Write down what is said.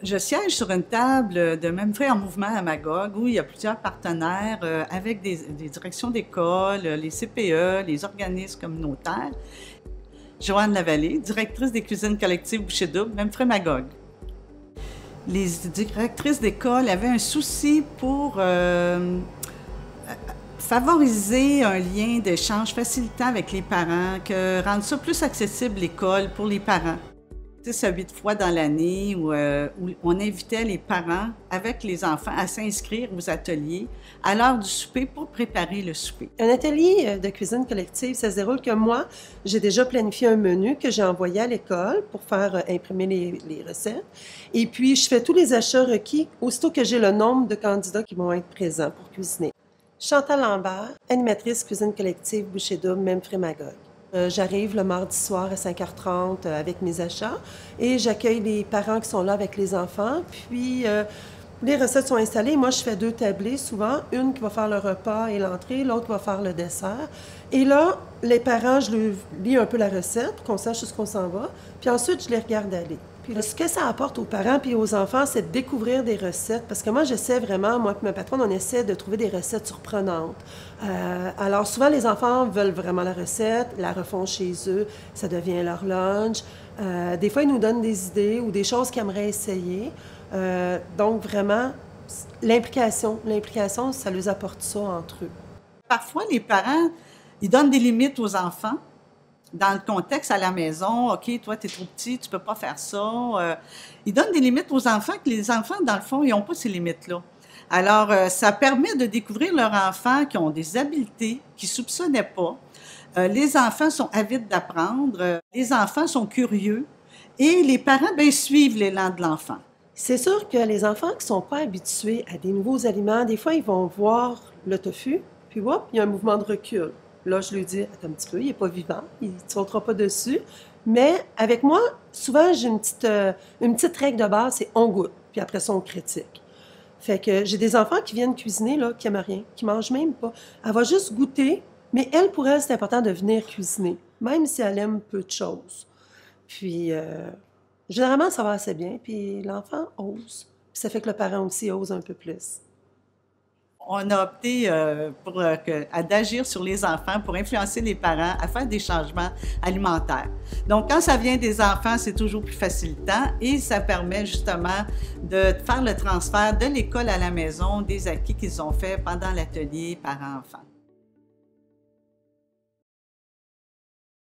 Je siège sur une table de Même Frais en Mouvement à Magog, où il y a plusieurs partenaires avec des directions d'école, les CPE, les organismes communautaires. Joanne Lavallée, directrice des cuisines collectives Boucher-Double, Même Frais Magog. Les directrices d'école avaient un souci pour favoriser un lien d'échange facilitant avec les parents, rendre ça plus accessible l'école pour les parents. 6 à 8 fois dans l'année où on invitait les parents avec les enfants à s'inscrire aux ateliers à l'heure du souper pour préparer le souper. Un atelier de cuisine collective, ça se déroule que moi, j'ai déjà planifié un menu que j'ai envoyé à l'école pour faire imprimer les recettes. Et puis, je fais tous les achats requis aussitôt que j'ai le nombre de candidats qui vont être présents pour cuisiner. Chantal Lambert, animatrice cuisine collective Boucher-Double, Même Frais Magog. J'arrive le mardi soir à 5h30 avec mes achats et j'accueille les parents qui sont là avec les enfants. Puis, les recettes sont installées. Moi, je fais 2 tablées souvent. Une qui va faire le repas et l'entrée, l'autre qui va faire le dessert. Et là, les parents, je leur lis un peu la recette pour qu'on sache où on s'en va. Puis ensuite, je les regarde aller. Puis ce que ça apporte aux parents puis aux enfants, c'est de découvrir des recettes. Parce que moi, j'essaie vraiment, moi et ma patronne, on essaie de trouver des recettes surprenantes. Alors souvent, les enfants veulent vraiment la recette, la refont chez eux, ça devient leur lunch. Des fois, ils nous donnent des idées ou des choses qu'ils aimeraient essayer. Donc vraiment, l'implication, ça leur apporte ça entre eux. Parfois, les parents, ils donnent des limites aux enfants. Dans le contexte à la maison, OK, toi, tu es trop petit, tu peux pas faire ça. Ils donnent des limites aux enfants que les enfants, dans le fond, ils n'ont pas ces limites-là. Alors, ça permet de découvrir leurs enfants qui ont des habiletés qu'ils ne soupçonnaient pas. Les enfants sont avides d'apprendre, les enfants sont curieux et les parents, bien, suivent l'élan de l'enfant. C'est sûr que les enfants qui ne sont pas habitués à des nouveaux aliments, des fois, ils vont voir le tofu, puis hop, il y a un mouvement de recul. Là, je lui dis, attends un petit peu, il n'est pas vivant, il ne sautera pas dessus. Mais avec moi, souvent, j'ai une petite règle de base, c'est on goûte, puis après ça, on critique. Fait que j'ai des enfants qui viennent cuisiner, là, qui n'aiment rien, qui ne mangent même pas. Elle va juste goûter, mais elle, pour elle, c'est important de venir cuisiner, même si elle aime peu de choses. Puis, généralement, ça va assez bien, puis l'enfant ose. Puis ça fait que le parent aussi ose un peu plus. On a opté d'agir sur les enfants pour influencer les parents à faire des changements alimentaires. Donc, quand ça vient des enfants, c'est toujours plus facilitant et ça permet justement de faire le transfert de l'école à la maison des acquis qu'ils ont fait pendant l'atelier parents-enfants.